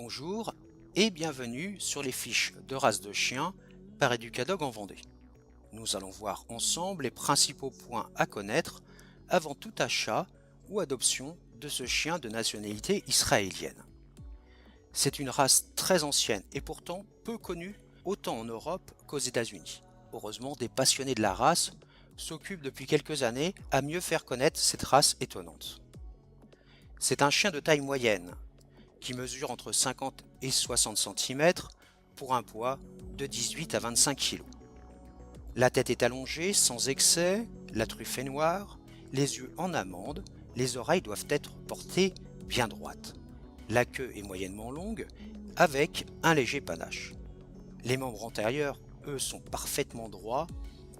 Bonjour et bienvenue sur les fiches de race de chien par Educadog en Vendée. Nous allons voir ensemble les principaux points à connaître avant tout achat ou adoption de ce chien de nationalité israélienne. C'est une race très ancienne et pourtant peu connue autant en Europe qu'aux États-Unis. Heureusement, des passionnés de la race s'occupent depuis quelques années à mieux faire connaître cette race étonnante. C'est un chien de taille moyenne qui mesure entre 50 et 60 cm pour un poids de 18 à 25 kg. La tête est allongée, sans excès, la truffe est noire, les yeux en amande, les oreilles doivent être portées bien droites. La queue est moyennement longue, avec un léger panache. Les membres antérieurs, eux, sont parfaitement droits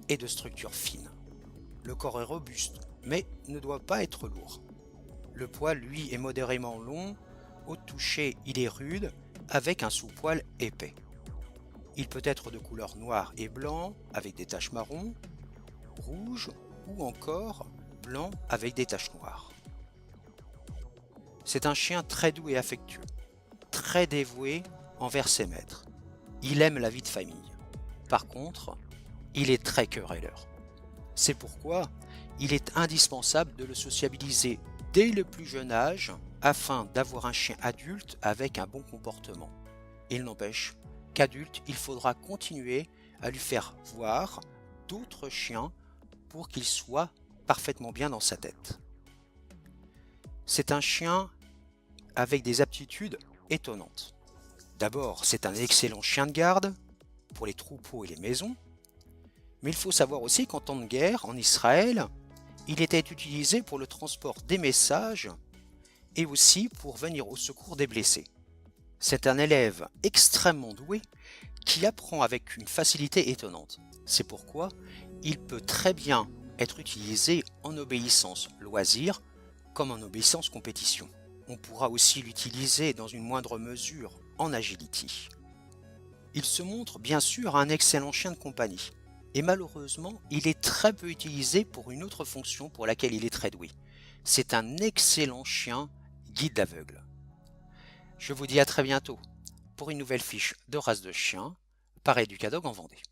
et de structure fine. Le corps est robuste, mais ne doit pas être lourd. Le poil, lui, est modérément long. Au toucher, il est rude, avec un sous-poil épais. Il peut être de couleur noire et blanc, avec des taches marron, rouge ou encore blanc avec des taches noires. C'est un chien très doux et affectueux, très dévoué envers ses maîtres. Il aime la vie de famille. Par contre, il est très querelleur. C'est pourquoi il est indispensable de le sociabiliser dès le plus jeune âge afin d'avoir un chien adulte avec un bon comportement. Il n'empêche qu'adulte, il faudra continuer à lui faire voir d'autres chiens pour qu'il soit parfaitement bien dans sa tête. C'est un chien avec des aptitudes étonnantes. D'abord, c'est un excellent chien de garde pour les troupeaux et les maisons, mais il faut savoir aussi qu'en temps de guerre, en Israël, il était utilisé pour le transport des messages et aussi pour venir au secours des blessés. C'est un élève extrêmement doué qui apprend avec une facilité étonnante. C'est pourquoi il peut très bien être utilisé en obéissance loisir comme en obéissance compétition. On pourra aussi l'utiliser dans une moindre mesure en agility. Il se montre bien sûr un excellent chien de compagnie. Et malheureusement, il est très peu utilisé pour une autre fonction pour laquelle il est très doué. C'est un excellent chien guide d'aveugle. Je vous dis à très bientôt pour une nouvelle fiche de race de chien par Educadog en Vendée.